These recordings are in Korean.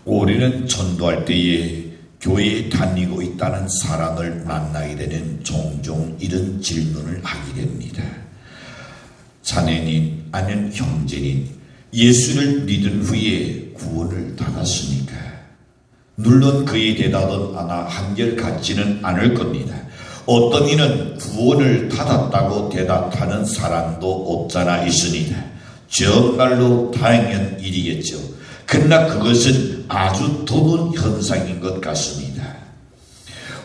우리는 전도할 때에 교회에 다니고 있다는 사람을 만나게 되는 종종 이런 질문을 하게 됩니다. 자매님 아니면 형제님, 예수를 믿은 후에 구원을 받았습니까? 물론 그의 대답은 아마 한결같지는 않을 겁니다. 어떤 이는 구원을 받았다고 대답하는 사람도 없잖아 있습니다. 정말로 다행한 일이겠죠. 그러나 그것은 아주 드문 현상인 것 같습니다.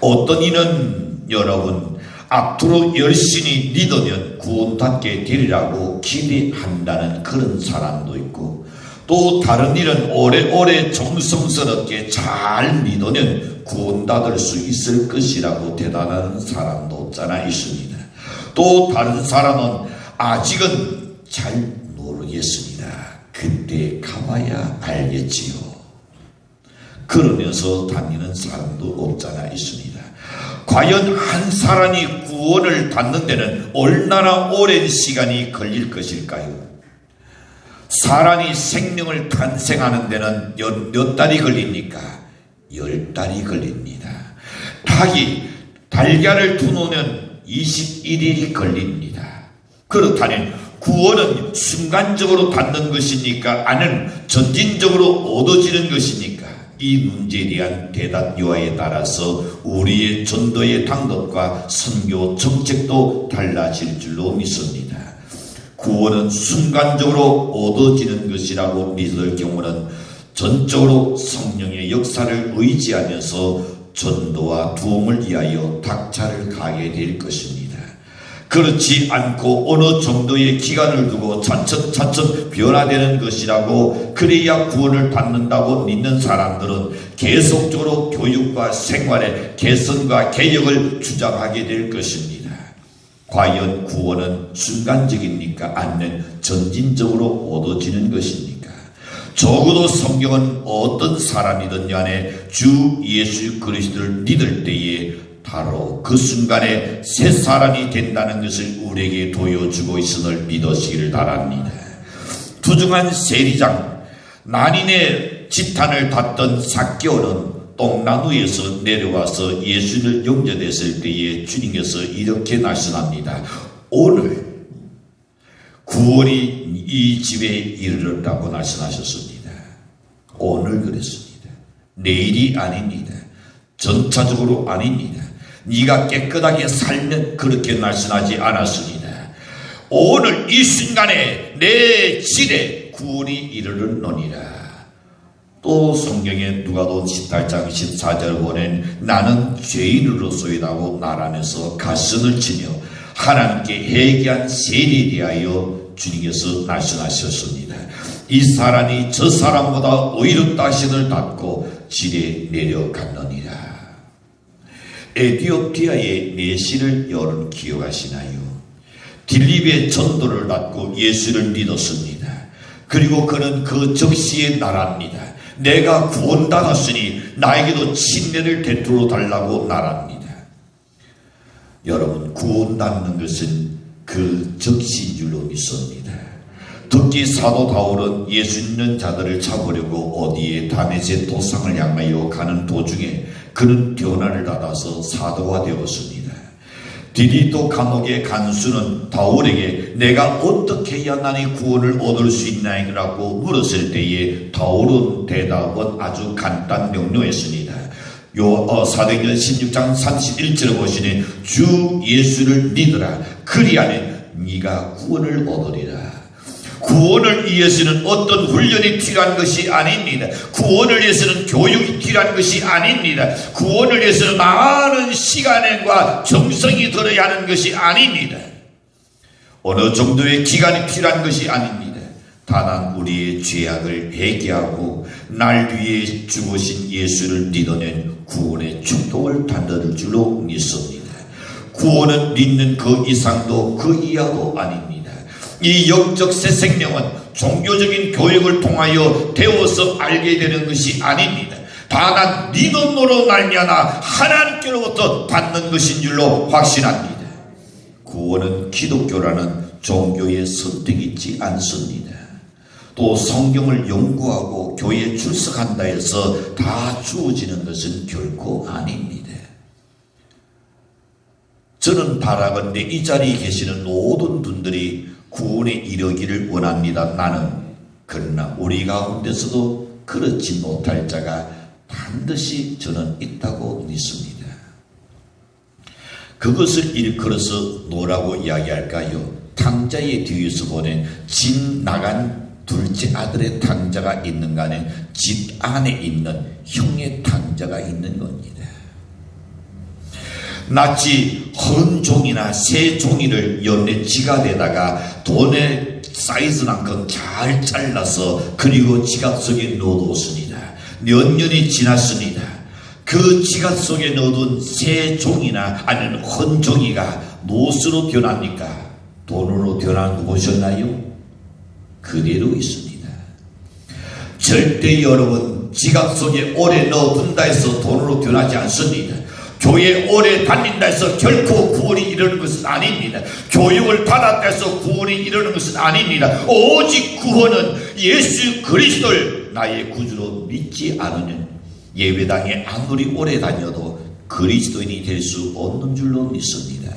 어떤 이는 여러분 앞으로 열심히 믿으면 구원받게 되리라고 기대한다는 그런 사람도 있고, 또 다른 일은 오래오래 정성스럽게 잘 믿으면 구원받을 수 있을 것이라고 대답하는 사람도 없잖아 있습니다. 또 다른 사람은 아직은 잘 모르겠습니다. 그때 가봐야 알겠지요. 그러면서 다니는 사람도 없잖아 있습니다. 과연 한 사람이 구원을 받는 데는 얼마나 오랜 시간이 걸릴 것일까요? 사람이 생명을 탄생하는 데는 몇 달이 걸립니까? 10달이 걸립니다. 닭이 달걀을 두놓으면 21일이 걸립니다. 그렇다면 구원은 순간적으로 받는 것입니까? 아니면 점진적으로 얻어지는 것입니까? 이 문제에 대한 대답 요하에 따라서 우리의 전도의 방법과 선교 정책도 달라질 줄로 믿습니다. 구원은 순간적으로 얻어지는 것이라고 믿을 경우는 전적으로 성령의 역사를 의지하면서 전도와 도움을 위하여 닥차를 가게 될 것입니다. 그렇지 않고 어느 정도의 기간을 두고 차츰차츰 변화되는 것이라고, 그래야 구원을 받는다고 믿는 사람들은 계속적으로 교육과 생활의 개선과 개혁을 주장하게 될 것입니다. 과연 구원은 순간적입니까? 아니면 점진적으로 얻어지는 것입니까? 적어도 성경은 어떤 사람이든 간에 주 예수 그리스도를 믿을 때에 바로 그 순간에 새 사람이 된다는 것을 우리에게 보여주고 있음을 믿으시기를 바랍니다. 부중한 세리장, 난인의 지탄을 받던 삭개오는 똥나무에서 내려와서 예수를 영접했을 때에 주님께서 이렇게 말씀합니다. 오늘 구원이 이 집에 이르렀다고 말씀하셨습니다. 오늘 그랬습니다. 내일이 아닙니다. 전차적으로 아닙니다. 네가 깨끗하게 살면 그렇게 말씀하지 않았습니다. 오늘 이 순간에 내 집에 구원이 이르렀노니라. 또 성경에 누가복음 18장 14절 보면 나는 죄인으로서이라고 말하면서 가슴을 치며 하나님께 회개한 세리에 대하여 주님께서 말씀하셨습니다. 이 사람이 저 사람보다 오히려 따신을 받고 지레 내려갔느니라. 에티오피아의 내시를 여러분 기억하시나요? 딜립의 전도를 받고 예수를 믿었습니다. 그리고 그는 그 적시에 나랍니다. 내가 구원받았으니 나에게도 침례를 베풀어 달라고 말합니다. 여러분, 구원받는 것은 그 적시인 줄로 믿습니다. 특히 사도 바울은 예수 믿는 자들을 잡으려고 어디에 다메섹 도상을 향하여 가는 도중에 그는 변화를 받아서 사도가 되었습니다. 디디도 감옥의 간수는 바울에게 내가 어떻게 해야 나니 구원을 얻을 수 있나이라고 물었을 때에 바울은 대답은 아주 간단 명료했습니다. 사도행전 16장 31절을 보시니 주 예수를 믿으라. 그리하면 네가 구원을 얻으리라. 구원을 위해서는 어떤 훈련이 필요한 것이 아닙니다. 구원을 위해서는 교육이 필요한 것이 아닙니다. 구원을 위해서는 많은 시간과 정성이 들어야 하는 것이 아닙니다. 어느 정도의 기간이 필요한 것이 아닙니다. 다만 우리의 죄악을 회개하고 날 위해 죽으신 예수를 믿으면 구원의 축복을 받을 줄로 믿습니다. 구원은 믿는 그 이상도 그 이하도 아닙니다. 이 영적 새 생명은 종교적인 교육을 통하여 배워서 알게 되는 것이 아닙니다. 다만 믿음으로 말미암아 하나님께로부터 받는 것인 줄로 확신합니다. 구원은 기독교라는 종교의 선택이 있지 않습니다. 또 성경을 연구하고 교회에 출석한다 해서 다 주어지는 것은 결코 아닙니다. 저는 바라건대 이 자리에 계시는 모든 분들이 구원에 이르기를 원합니다. 나는 그러나 우리 가운데서도 그렇지 못할 자가 반드시 저는 있다고 믿습니다. 그것을 일컬어서 뭐라고 이야기할까요? 탕자의 뒤에서 보낸 집 나간 둘째 아들의 탕자가 있는가 하는 집 안에 있는 형의 탕자가 있는 겁니다. 마치 헌 종이나 새 종이를 연내 지갑에다가 돈의 사이즈만큼 잘 잘라서 그리고 지갑 속에 넣어뒀습니다. 몇 년이 지났습니다. 그 지갑 속에 넣어둔 새 종이나 아니면 헌 종이가 무엇으로 변합니까? 돈으로 변하는 거 보셨나요? 그대로 있습니다. 절대 여러분 지갑 속에 오래 넣어둔다 해서 돈으로 변하지 않습니다. 교회 오래 다닌다 해서 결코 구원이 이르는 것은 아닙니다. 교육을 받았다 해서 구원이 이르는 것은 아닙니다. 오직 구원은 예수 그리스도를 나의 구주로 믿지 않으면 예배당에 아무리 오래 다녀도 그리스도인이 될 수 없는 줄로 믿습니다.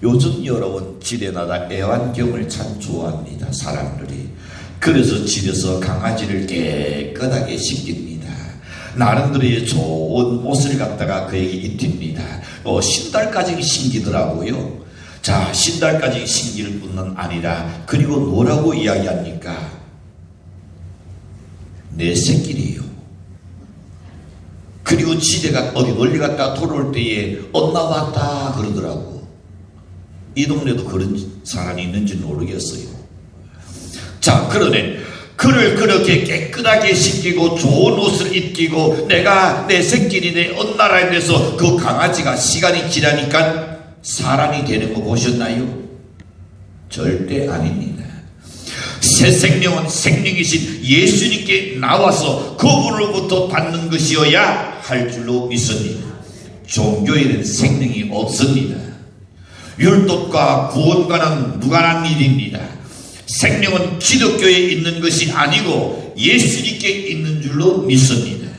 요즘 여러분 집에나다 애완경을 참 좋아합니다. 사람들이. 그래서 집에서 강아지를 깨끗하게 씻깁니다. 나름대로의 좋은 옷을 갖다가 그에게 입힙니다. 신달까지 신기더라고요. 자, 신달까지 신길 뿐만 아니라 그리고 뭐라고 이야기합니까? 내 새끼래요. 그리고 집에가 어디 멀리 갔다 돌아올 때에 엄마 왔다 그러더라고. 이 동네도 그런 사람이 있는지 모르겠어요. 자, 그러네. 그를 그렇게 깨끗하게 씻기고 좋은 옷을 입히고 내가 내 새끼니 내 언나라에 대해서 그 강아지가 시간이 지나니까 사람이 되는 거 보셨나요? 절대 아닙니다. 새 생명은 생명이신 예수님께 나와서 그분으로부터 받는 것이어야 할 줄로 믿습니다. 종교에는 생명이 없습니다. 율법과 구원과는 무관한 일입니다. 생명은 기독교에 있는 것이 아니고 예수님께 있는 줄로 믿습니다.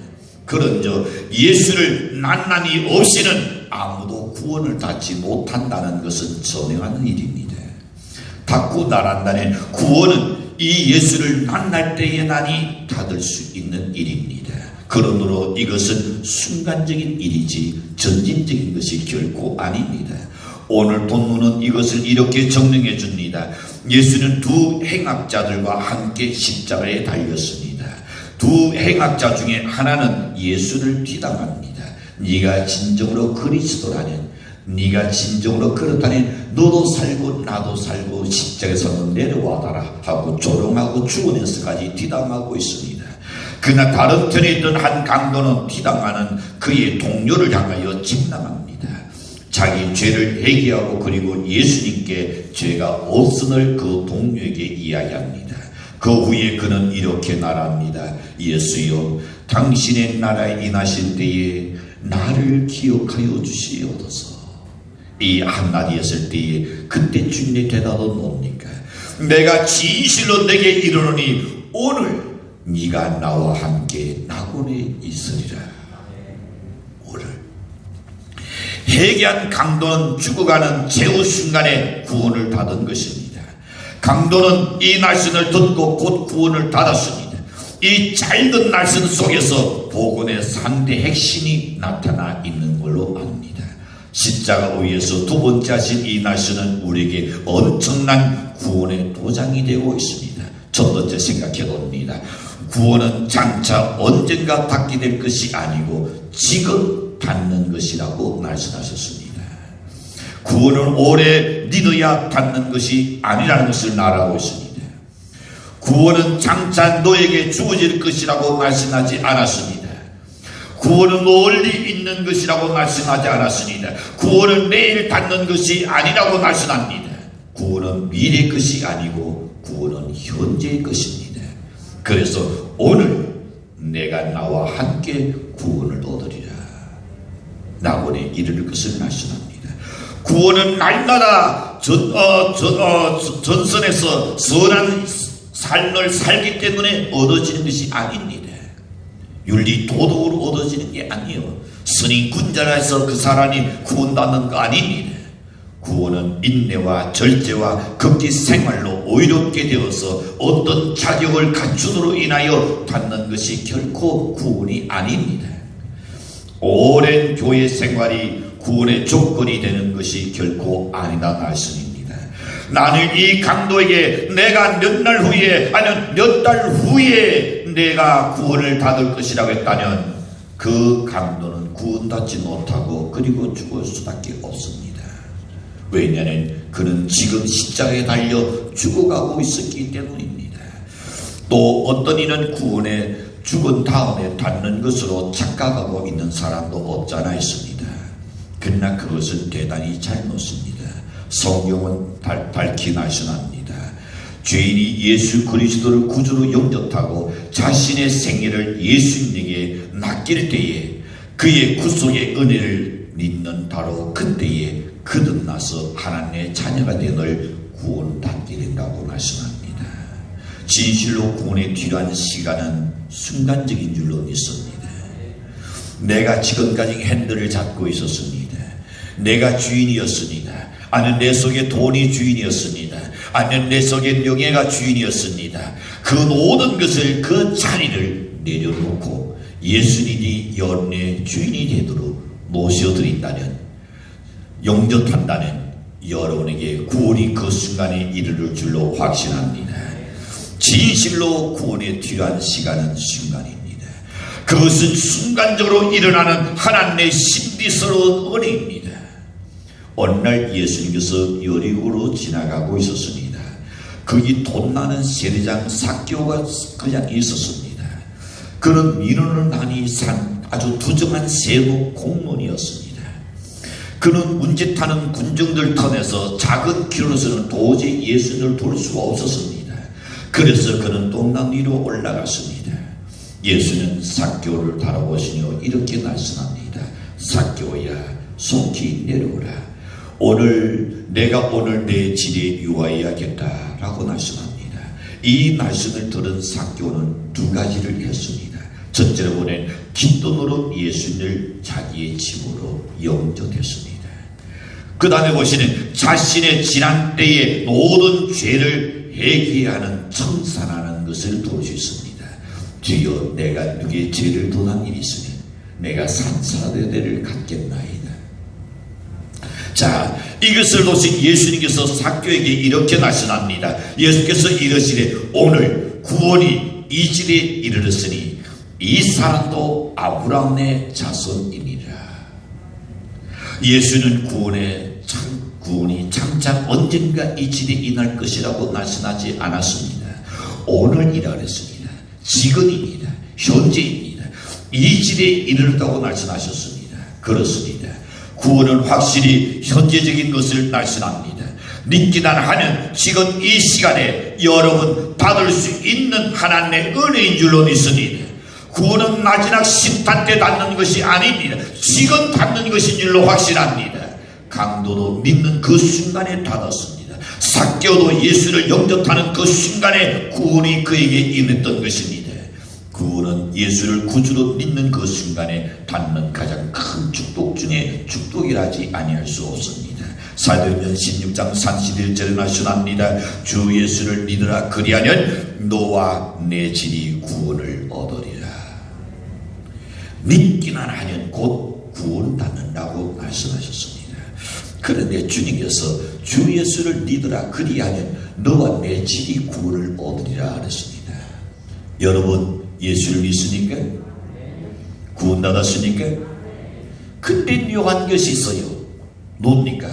그런저 예수를 만남이 없이는 아무도 구원을 받지 못한다는 것은 선명한 일입니다. 닫고 나란다는 구원은 이 예수를 만날 때에만이 받을 수 있는 일입니다. 그러므로 이것은 순간적인 일이지 전진적인 것이 결코 아닙니다. 오늘 본문은 이것을 이렇게 정리해 줍니다. 예수는 두 행악자들과 함께 십자가에 달렸습니다. 두 행악자 중에 하나는 예수를 비방합니다. 네가 진정으로 그리스도라면, 네가 진정으로 그렇다면 너도 살고 나도 살고 십자가에서 내려와다라 하고 조롱하고 죽어내서까지 비방하고 있습니다. 그러나 다른 편에 있던 한 강도는 비방하는 그의 동료를 향하여 직랑합니다. 자기 죄를 회개하고 그리고 예수님께 죄가 없음을 그 동료에게 이야기합니다. 그 후에 그는 이렇게 말합니다. 예수여, 당신의 나라에 임하실 때에 나를 기억하여 주시옵소서. 이 한마디 했을 때에 그때 주님의 대답은 뭡니까? 내가 진실로 내게 이르노니 오늘 네가 나와 함께 낙원에 있으리라. 오늘 회개한 강도는 죽어가는 최후 순간에 구원을 받은 것입니다. 강도는 이 날선을 듣고 곧 구원을 받았습니다. 이 짧은 날선 속에서 복음의 상대 핵심이 나타나 있는 걸로 압니다. 십자가 위에서 두 번째 하신 이 날선은 우리에게 엄청난 구원의 도장이 되고 있습니다. 첫 번째 생각해 봅니다. 구원은 장차 언젠가 받게 될 것이 아니고 지금 받는 것이라고 말씀하셨습니다. 구원은 오래 믿어야 받는 것이 아니라는 것을 말하고 있습니다. 구원은 장차 너에게 주어질 것이라고 말씀하지 않았습니다. 구원은 멀리 있는 것이라고 말씀하지 않았습니다. 구원은 내일 받는 것이 아니라고 말씀합니다. 구원은 미래의 것이 아니고 구원은 현재의 것입니다. 그래서 오늘 내가 나와 함께 구원을 얻으리라. 낙원에 이르를 것을 말씀합니다. 구원은 날마다 전선에서 선한 삶을 살기 때문에 얻어지는 것이 아닙니다. 윤리 도덕으로 얻어지는 게 아니에요. 스님 군자라 해서 그 사람이 구원받는 거 아닙니다. 구원은 인내와 절제와 극기 생활로 오이롭게 되어서 어떤 자격을 갖추도록 인하여 받는 것이 결코 구원이 아닙니다. 오랜 교회 생활이 구원의 조건이 되는 것이 결코 아니다 말씀입니다. 나는 이 강도에게 내가 몇 날 후에 아니면 몇 달 후에 내가 구원을 받을 것이라고 했다면 그 강도는 구원받지 못하고 그리고 죽을 수밖에 없습니다. 왜냐하면 그는 지금 십자가에 달려 죽어가고 있었기 때문입니다. 또 어떤 이는 구원에 죽은 다음에 받는 것으로 착각하고 있는 사람도 없지 않아 있습니다. 그러나 그것은 대단히 잘못입니다. 성경은 밝히 말씀합니다. 죄인이 예수 그리스도를 구주로 영접하고 자신의 생애를 예수님에게 맡길 때에 그의 구속의 은혜를 믿는 바로 그때에 거듭나서 하나님의 자녀가 되는 구원받게 된다고 말씀합니다. 진실로 구원에 필요한 시간은 순간적인 줄로 믿습니다. 내가 지금까지 핸들을 잡고 있었습니다. 내가 주인이었습니다. 아니면 내 속에 돈이 주인이었습니다. 아니면 내 속에 명예가 주인이었습니다. 그 모든 것을 그 자리를 내려놓고 예수님이 여러분의 주인이 되도록 모셔드린다면, 영접한다면 여러분에게 구원이 그 순간에 이르를 줄로 확신합니다. 진실로 구원에 필요한 시간은 순간입니다. 그것은 순간적으로 일어나는 하나님의 신비스러운 은혜입니다. 어느 날 예수님께서 여리고로 지나가고 있었습니다. 거기 돈 많은 세리장 삭개오가 그냥 있었습니다. 그는 민원을 많이 산 아주 두정한 세무 공무원이었습니다. 그는 문제 타는 군중들 턴에서 작은 길로서는 도저히 예수님을 돌 수가 없었습니다. 그래서 그는 동남 위로 올라갔습니다. 예수는 삭개오를 바라보시며 이렇게 말씀합니다. 삭개오야, 속히 내려오라. 내가 오늘 내 집에 유하여야겠다 라고 말씀합니다. 이 말씀을 들은 삭개오는 두 가지를 했습니다. 첫째로 보낸 깃돈으로 예수님을 자기의 집으로 영접했습니다. 그 다음에 보시는 자신의 지난 때의 모든 죄를 회개하는 청산하는 것을 볼 수 있습니다. 주여, 내가 누구의 죄를 도난 일이 있으면 내가 산사대대를 갖겠나이다. 자, 이것을 보신 예수님께서 삭개오에게 이렇게 말씀합니다. 예수께서 이르시되 오늘 구원이 이 집에 이르렀으니 이 사람도 아브라함의 자손이니라. 예수는 구원이 장차 언젠가 이 집에 임할 것이라고 말씀하지 않았습니다. 오늘이라 그랬습니다. 지금입니다. 현재입니다. 이 집에 이르렀다고 말씀하셨습니다. 그렇습니다. 구원은 확실히 현재적인 것을 말씀합니다. 믿기만 하면 지금 이 시간에 여러분 받을 수 있는 하나님의 은혜인 줄로 믿습니다. 구원은 마지막 심판 때 받는 것이 아닙니다. 지금 받는 것인 줄로 확신합니다. 강도도 믿는 그 순간에 받았습니다. 삭개오도 예수를 영접하는 그 순간에 구원이 그에게 임했던 것입니다. 구원은 예수를 구주로 믿는 그 순간에 받는 가장 큰 축복 중에 축복이라지 아니할 수 없습니다. 사도행전 16장 31절에 말씀합니다. 주 예수를 믿으라, 그리하면 너와 내 집이 구원을 얻으리라. 믿기만 하면 곧 구원받는다고 말씀하셨습니다. 그런데 주님께서 주 예수를 믿으라, 그리하면 너와 내 집이 구원을 얻으리라 하셨습니다. 여러분, 예수를 믿습니까? 구원받았습니까? 근데 묘한 것이 있어요. 뭡니까?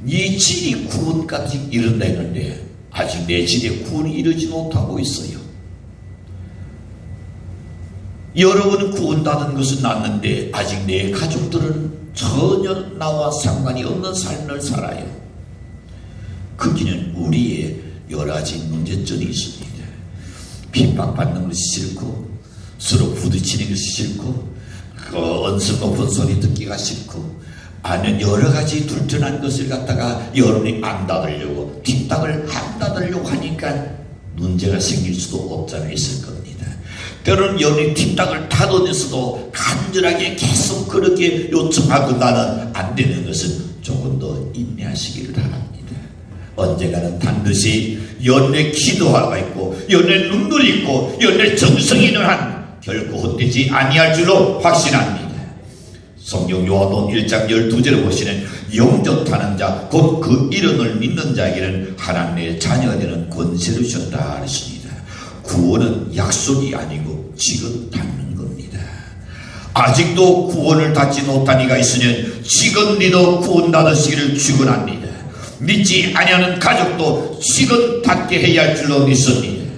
네 집이 구원까지 이른다 했는데 아직 내 집에 구원이 이르지 못하고 있어요. 여러분은 구원받은 것은 낫는데 아직 내 가족들은 전혀 나와 상관이 없는 삶을 살아요. 거기는 우리의 여러 가지 문제점이 있습니다. 핍박받는 것이 싫고, 서로 부딪히는 것이 싫고, 언성 높은 소리 듣기가 싫고, 아니면 여러 가지 불편한 것을 갖다가 여러분이 안 닫으려고, 뒷땅을 안 닫으려고 하니까 문제가 생길 수도 없잖아 있을 겁니다. 때로는 연애 뒷땅을 타도내서도 간절하게 계속 그렇게 요청하고 나는 안 되는 것은 조금 더 인내하시기를 바랍니다. 언젠가는 반드시 연애 기도하고 있고 연애 눈물이 있고 연애 정성이 있는 한 결코 헛되지 아니할 줄로 확신합니다. 성경 요한복음 1장 12절에 보시는 영접하는 자 곧 그 이름을 믿는 자에게는 하나님의 자녀가 되는 권세를 주셨다 하셨습니다. 구원은 약속이 아니고 지금 받는 겁니다. 아직도 구원을 받지 못한 이가 있으면 지금 너도 구원 받으시기를 축원합니다. 믿지 아니하는 가족도 지금 받게 해야 할 줄로 믿습니다.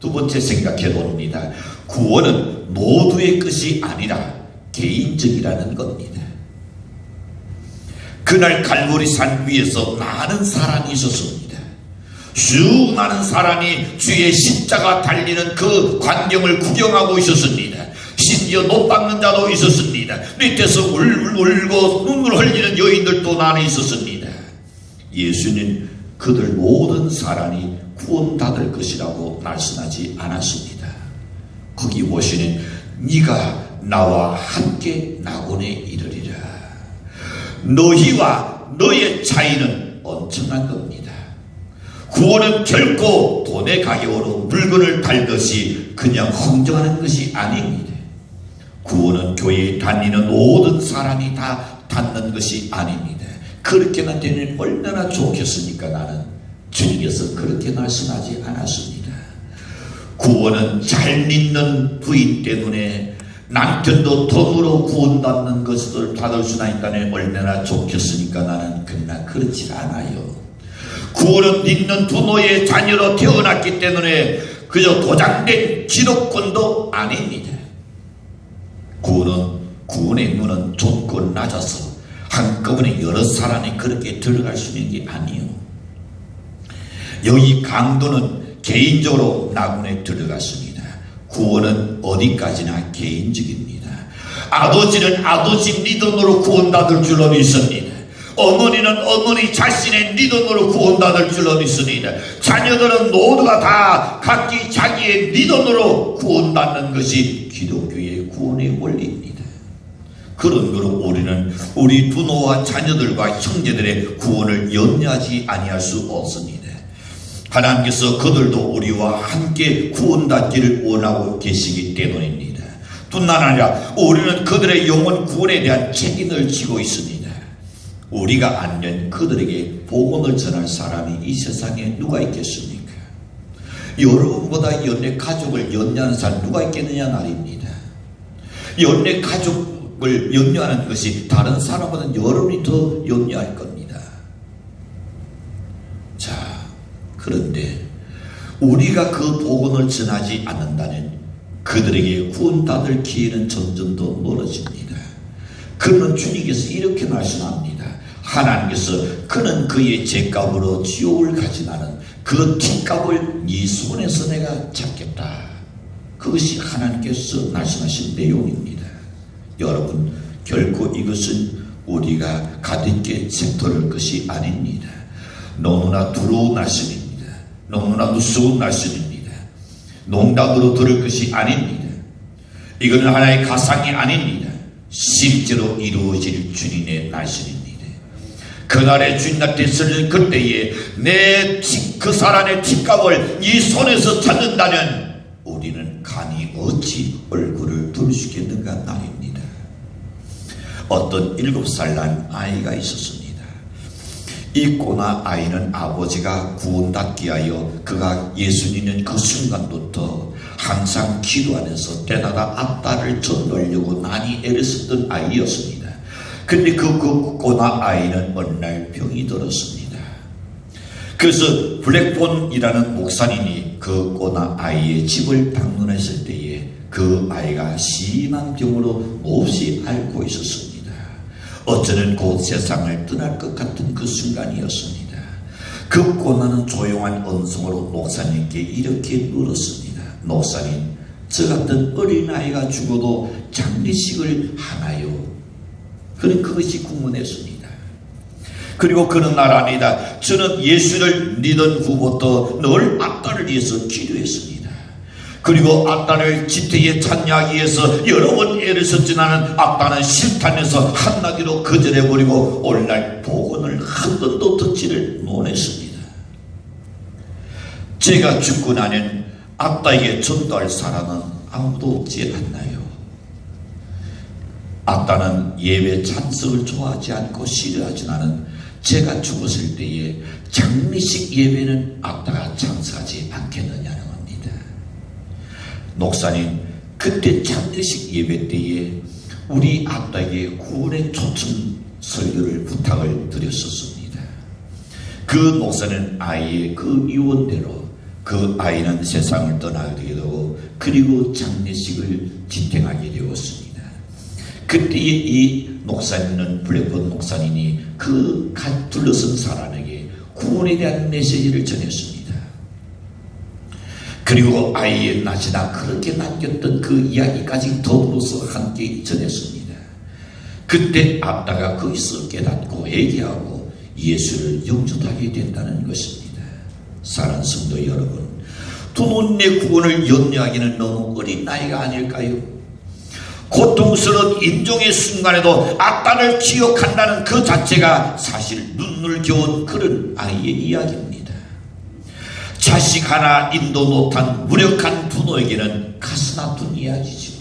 두 번째 생각해 봅니다. 구원은 모두의 것이 아니라 개인적이라는 겁니다. 그날 갈보리산 위에서 많은 사람이 있었습니다. 수많은 사람이 주의 십자가 달리는 그 광경을 구경하고 있었습니다. 심지어 못 박는 자도 있었습니다. 밑에서 울고 눈물 흘리는 여인들도 많이 있었습니다. 예수는 그들 모든 사람이 구원받을 것이라고 말씀하지 않았습니다. 거기 보시는 네가 나와 함께 낙원에 이르리라. 너희와 너의 차이는 엄청난 겁니다. 구원은 결코 돈의 가격으로 물건을 팔듯이 그냥 흥정하는 것이 아닙니다. 구원은 교회에 다니는 모든 사람이 다 받는 것이 아닙니다. 그렇게만 되면 얼마나 좋겠습니까? 나는 주님께서 그렇게 말씀하지 않았습니다. 구원은 잘 믿는 부인 때문에 남편도 덤으로 구원받는 것을 받을 수나 있다면 얼마나 좋겠으니까 나는 그러나 그렇지 않아요. 구원은 믿는 부모의 자녀로 태어났기 때문에 그저 도장된 기독권도 아닙니다. 구원의 문은 좁고 낮아서 한꺼번에 여러 사람이 그렇게 들어갈 수 있는 게 아니에요. 여기 강도는 개인적으로 낙원에 들어갔습니다. 구원은 어디까지나 개인적입니다. 아버지는 아버지 믿음으로 구원받을 줄로 믿습니다. 어머니는 어머니 자신의 믿음으로 구원받을 줄로 믿습니다. 자녀들은 모두가 다 각기 자기의 믿음으로 구원받는 것이 기독교의 구원의 원리입니다. 그런 거로 우리는 우리 부모와 자녀들과 형제들의 구원을 염려하지 아니할 수 없습니다. 하나님께서 그들도 우리와 함께 구원받기를 원하고 계시기 때문입니다. 뿐만 아니라 우리는 그들의 영혼 구원에 대한 책임을 지고 있습니다. 우리가 아니면 그들에게 복음을 전할 사람이 이 세상에 누가 있겠습니까? 여러분보다 연례 가족을 염려하는 사람 누가 있겠느냐 말입니다. 연례 가족을 염려하는 것이 다른 사람보다 여러분이 더 염려할 겁니다. 그런데 우리가 그 복음을 전하지 않는다면 그들에게 구원받을 기회는 점점 더 멀어집니다. 그러면 주님께서 이렇게 말씀합니다. 하나님께서 그는 그의 죄값으로 지옥을 가지나는 그 뒷값을 네 손에서 내가 잡겠다. 그것이 하나님께서 말씀하신 내용입니다. 여러분, 결코 이것은 우리가 가볍게 생각할 것이 아닙니다. 너무나 두려운 말씀입니다. 너무나 무서운 말씀입니다. 농담으로 들을 것이 아닙니다. 이거는 하나의 가상이 아닙니다. 실제로 이루어질 주님의 말씀입니다. 그날의 주님 나타났을 그때에 그 사람의 뒷값을 이 손에서 찾는다면 우리는 감히 어찌 얼굴을 들 수 있겠는가 말입니다. 어떤 7살 난 아이가 있었습니다. 이 꼬나 아이는 아버지가 구원받기 위하여 그가 예수 믿는 그 순간부터 항상 기도하면서 때마다 아빠를 전하려고 많이 애를 썼던 아이였습니다. 근데 그 꼬나 아이는 어느 날 병이 들었습니다. 그래서 블랙본이라는 목사님이 그 꼬나 아이의 집을 방문했을 때에 그 아이가 심한 병으로 몹시 앓고 있었습니다. 어쩌면 곧 세상을 떠날 것 같은 그 순간이었습니다. 그 꼬나는 조용한 언성으로 목사님께 이렇게 물었습니다. 목사님, 저 같은 어린아이가 죽어도 장례식을 하나요? 그는 그것이 궁금했습니다. 그리고 그는 나랍니다. 저는 예수를 믿은 후부터 늘 악단을 위해서 기도했습니다. 그리고 악단을 집회에 참여하기 위해서 여러 번 애를 썼지만은 악단은 실탄에서 한마디로 거절해버리고 오늘날 복음을 한 번도 듣지를 못했습니다. 제가 죽고 나면 악단에게 전도할 사람은 아무도 없지 않나요? 악단은 예배 찬석을 좋아하지 않고 싫어하지만은 제가 죽었을 때에 장례식 예배는 악단가 참석하지 않겠느냐는 겁니다. 목사님, 그때 장례식 예배 때에 우리 악단에게 구원의 초청 설교를 부탁을 드렸었습니다. 그 목사는 아이의 그 유언대로 그 아이는 세상을 떠나게 되고 그리고 장례식을 지탱하게 되었습니다. 그때 이 목사님은 블랙본 목사님이 그 둘러선 사람에게 구원에 대한 메시지를 전했습니다. 그리고 아이의 낮이나 그렇게 남겼던 그 이야기까지 더불어서 함께 전했습니다. 그때 악다가 거기서 깨닫고 회개하고 예수를 영접하게 된다는 것입니다. 사랑하는 성도 여러분, 부모님의 구원을 염려하기는 너무 어린 나이가 아닐까요? 고통스러운 임종의 순간에도 악단을 기억한다는 그 자체가 사실 눈물 겨운 그런 아이의 이야기입니다. 자식 하나 인도 못한 무력한 부모에게는 가슴 아픈 이야기죠.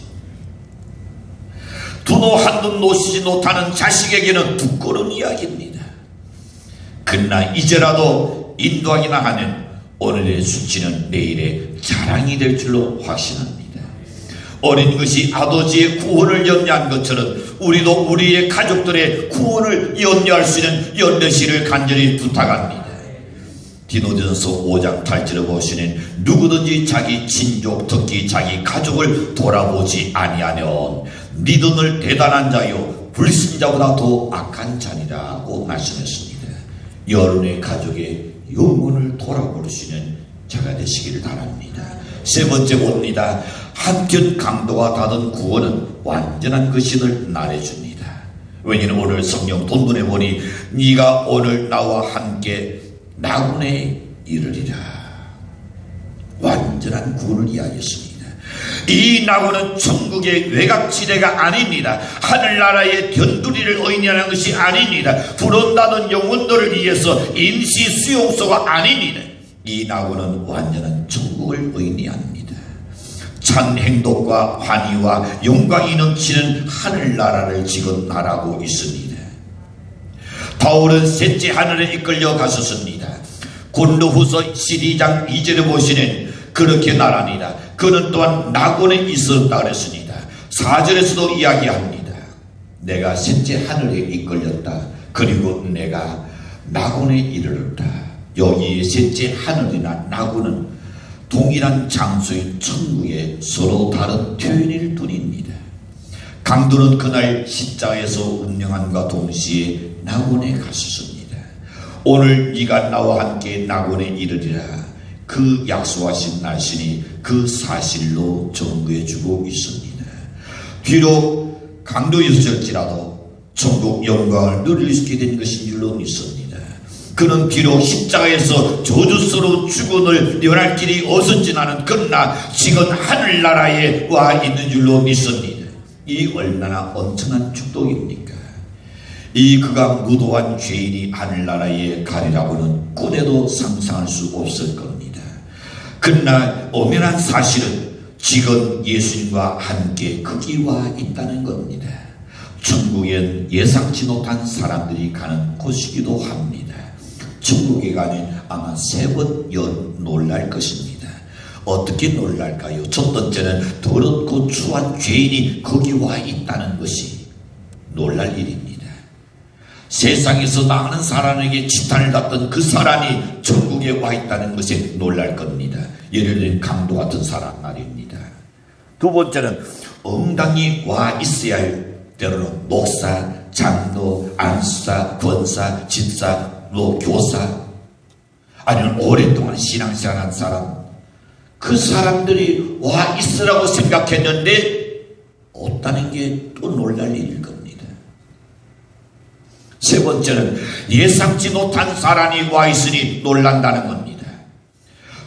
두노 한돈 놓치지 못하는 자식에게는 두꺼운 이야기입니다. 그러나 이제라도 인도하기나 하면 오늘의 수치는 내일의 자랑이 될 줄로 확신합니다. 어린 것이 아버지의 구원을 염려한 것처럼 우리도 우리의 가족들의 구원을 염려할 수 있는 연대시를 간절히 부탁합니다. 디모데전서 5장 8절에 보시는 누구든지 자기 친족 특히 자기 가족을 돌아보지 아니하면 믿음을 대단한 자요 불신자보다 더 악한 자니라고 말씀했습니다. 여러분의 가족의 영혼을 돌아볼 수 있는 자가 되시기를 바랍니다. 세 번째 봅니다. 한편 강도가 닫은 구원은 완전한 것임을 말해줍니다. 왜냐하면 오늘 성경 본문에 보니 네가 오늘 나와 함께 낙원에 이르리라. 완전한 구원을 이야기했습니다. 이 낙원은 천국의 외곽지대가 아닙니다. 하늘나라의 견두리를 의미하는 것이 아닙니다. 불온다는 영혼들을 위해서 임시 수용소가 아닙니다. 이 낙원은 완전한 천국을 의미합니다. 참 행복과 환희와 영광이 넘치는 하늘나라를 지금 말하고 있습니다. 바울은 셋째 하늘에 이끌려 갔었습니다. 고린도후서 12장 2절에 보시는 그렇게 말합니다. 그는 또한 낙원에 있었다 그랬습니다. 4절에서도 이야기합니다. 내가 셋째 하늘에 이끌렸다. 그리고 내가 낙원에 이르렀다. 여기 셋째 하늘이나 낙원은 동일한 장소인 천국의 서로 다른 표현일 뿐입니다. 강도는 그날 십자가에서 운명함과 동시에 낙원에 갔었습니다. 오늘 네가 나와 함께 낙원에 이르리라. 그 약속하신 날씨니 그 사실로 전구해주고 있습니다. 비록 강도였을지라도 천국 영광을 누릴 수 있게 된 것인 줄로 믿습니다. 그는 비록 십자가에서 저주스러운 죽음을 면할 길이 없었지만은 그러나 지금 하늘나라에 와 있는 줄로 믿습니다. 이 얼마나 엄청난 축복입니까? 이 그가 무도한 죄인이 하늘나라에 가리라고는 꿈에도 상상할 수 없을 겁니다. 그러나 엄연한 사실은 지금 예수님과 함께 거기 와 있다는 겁니다. 천국엔 예상치 못한 사람들이 가는 곳이기도 합니다. 천국에 가면 아마 3번 놀랄 것입니다. 어떻게 놀랄까요? 첫 번째는 더럽고 추한 죄인이 거기 와 있다는 것이 놀랄 일입니다. 세상에서 나가는 사람에게 지탄을 받던 그 사람이 천국에 와 있다는 것에 놀랄 겁니다. 예를 들면 강도 같은 사람 말입니다. 두 번째는 응당이 와 있어야 할 때로는 목사, 장로, 안수사, 권사, 집사, 교사 아니면 오랫동안 신앙생활한 사람 그 사람들이 와 있으라고 생각했는데 없다는 게 또 놀랄 일일 겁니다. 세 번째는 예상치 못한 사람이 와 있으니 놀란다는 겁니다.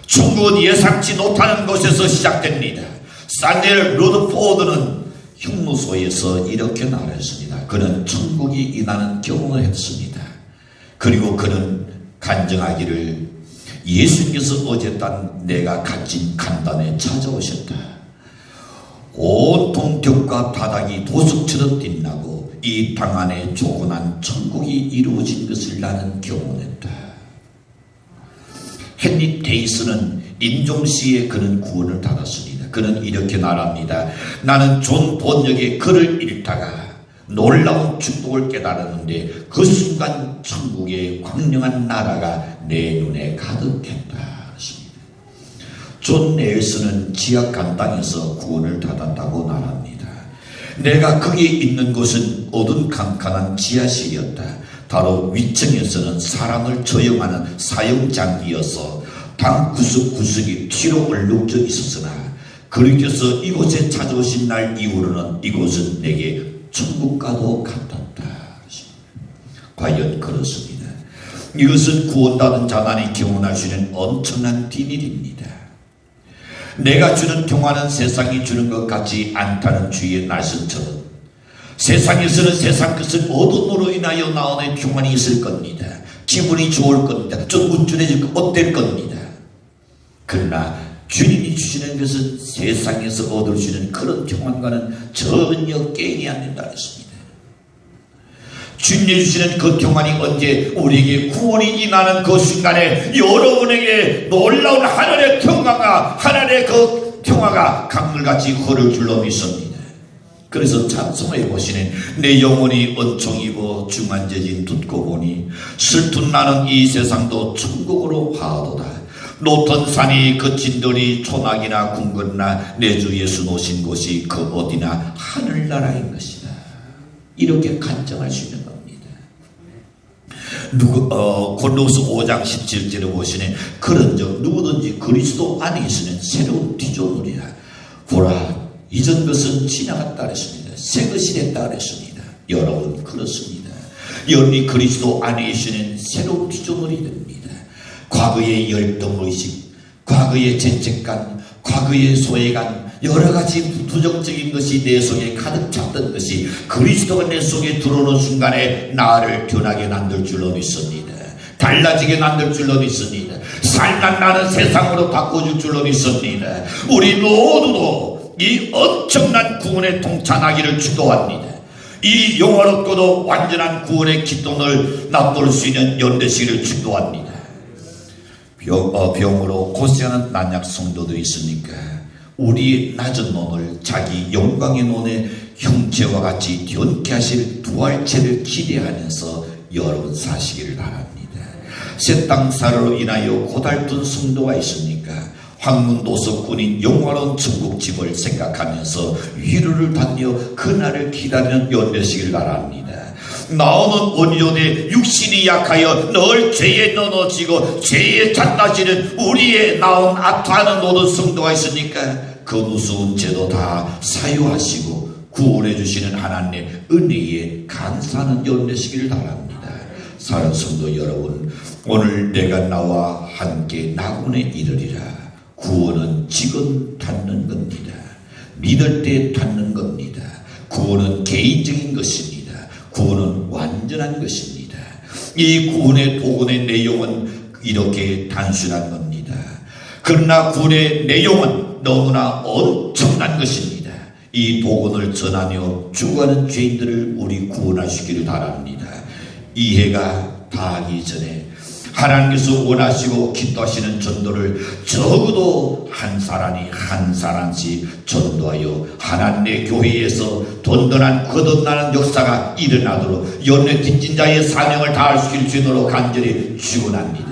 천국은 예상치 못하는 곳에서 시작됩니다. 사무엘 러더포드는 형무소에서 이렇게 말했습니다. 그는 천국이 임하는 경험을 했습니다. 그리고 그는 간증하기를 예수님께서 어젯밤 내가 갇힌 간단에 찾아오셨다. 온통 벽과 바닥이 도석처럼 빛나고 이 방 안에 조그만 천국이 이루어진 것을 나는 경험했다. 헨리 데이스는 인종시에 그는 구원을 받았습니다. 그는 이렇게 말합니다. 나는 존 번역의 글을 읽다가 놀라운 축복을 깨달았는데 그 순간 천국의 광명한 나라가 내 눈에 가득했다. 존 넬슨은 지하 간당에서 구원을 받았다고 말합니다. 내가 거기에 있는 곳은 어두컴컴한 지하실이었다. 바로 위층에서는 사람을 처형하는 사형장이어서 방 구석구석이 피로 얼룩져 있었으나 그리스도께서 이곳에 찾아오신 날 이후로는 이곳은 내게 천국과도 같았다. 과연 그렇습니다. 이것은 구원받은 자만이 경험할 수 있는 엄청난 비밀입니다. 내가 주는 평화는 세상이 주는 것 같지 않다는 주의 말씀처럼 세상에서는 세상 것은 어둠으로 인하여 나오는 평안이 있을 겁니다. 기분이 좋을 겁니다. 좀 우쭐해질 어떨 겁니다. 그러나 주님이 주시는 것은 세상에서 얻을 수 있는 그런 평안과는 전혀 게임이 안 된다 했습니다. 주님이 주시는 그 평안이 언제 우리에게 구원이 임하는 그 순간에 여러분에게 놀라운 하늘의 평강과 하늘의 그 평화가 강물같이 흐를 줄로 믿습니다. 그래서 찬송해 보시는 내 영혼이 은총이고 중한제진 듣고 보니 슬픈 나는 이 세상도 천국으로 하도다. 높은 산이 거친들이 초막이나 궁궐이나 내 주 예수 노신 곳이 그 어디나 하늘나라인 것이다. 이렇게 간증할 수 있는 겁니다. 골로새 5장 17절에 보시니 그런즉 누구든지 그리스도 안에 있으면 새로운 피조물이라. 보라 이전 것은 지나갔다 그랬습니다. 새 것이 됐다 그랬습니다. 여러분 그렇습니다. 여러분이 그리스도 안에 있으면 새로운 피조물이 됩니다. 과거의 열등의식, 과거의 죄책감, 과거의 소외감, 여러가지 부정적인 것이 내 속에 가득 찼던 것이 그리스도가 내 속에 들어오는 순간에 나를 변하게 만들 줄로 믿습니다. 달라지게 만들 줄로 믿습니다. 살만 나는 세상으로 바꿔줄 줄로 믿습니다. 우리 모두도 이 엄청난 구원에 동참하기를 축도합니다. 이 영원롭고도 완전한 구원의 기쁨을 맛볼 수 있는 연대시기를 축도합니다. 병으로 고생하는 난약 성도들이 있으니까 우리 낮은 몸을 자기 영광의 눈에 형체와 같이 변케 하실 부활체를 기대하면서 여러분 사시기를 바랍니다. 새 땅 사로로 인하여 고달픈 성도가 있습니까? 황문도서꾼인 영화로운 천국집을 생각하면서 위로를 받며 그날을 기다리는 연대시기를 바랍니다. 나오는 원년에 육신이 약하여 늘 죄에 넘어지고 죄에 잣다지는 우리의 나온 아파하는 모든 성도가 있으니까 그 무서운 죄도 다 사유하시고 구원해 주시는 하나님의 은혜에 감사하는 연대시기를 바랍니다. 사랑하는 성도 여러분, 오늘 내가 나와 함께 낙원에 이르리라. 구원은 지금 닿는 겁니다. 믿을 때 닿는 겁니다. 구원은 개인적인 것입니다. 구원은 완전한 것입니다. 이 구원의 복음의 내용은 이렇게 단순한 겁니다. 그러나 구원의 내용은 너무나 엄청난 것입니다. 이 복음을 전하며 죽어가는 죄인들을 우리 구원하시기를 바랍니다. 이해가 다하기 전에 하나님께서 원하시고 기도하시는 전도를 적어도 한 사람씩 전도하여 하나님의 교회에서 돈돈한 거듭나는 역사가 일어나도록 연례 빚진 자의 사명을 다할 수 있도록 간절히 축원합니다.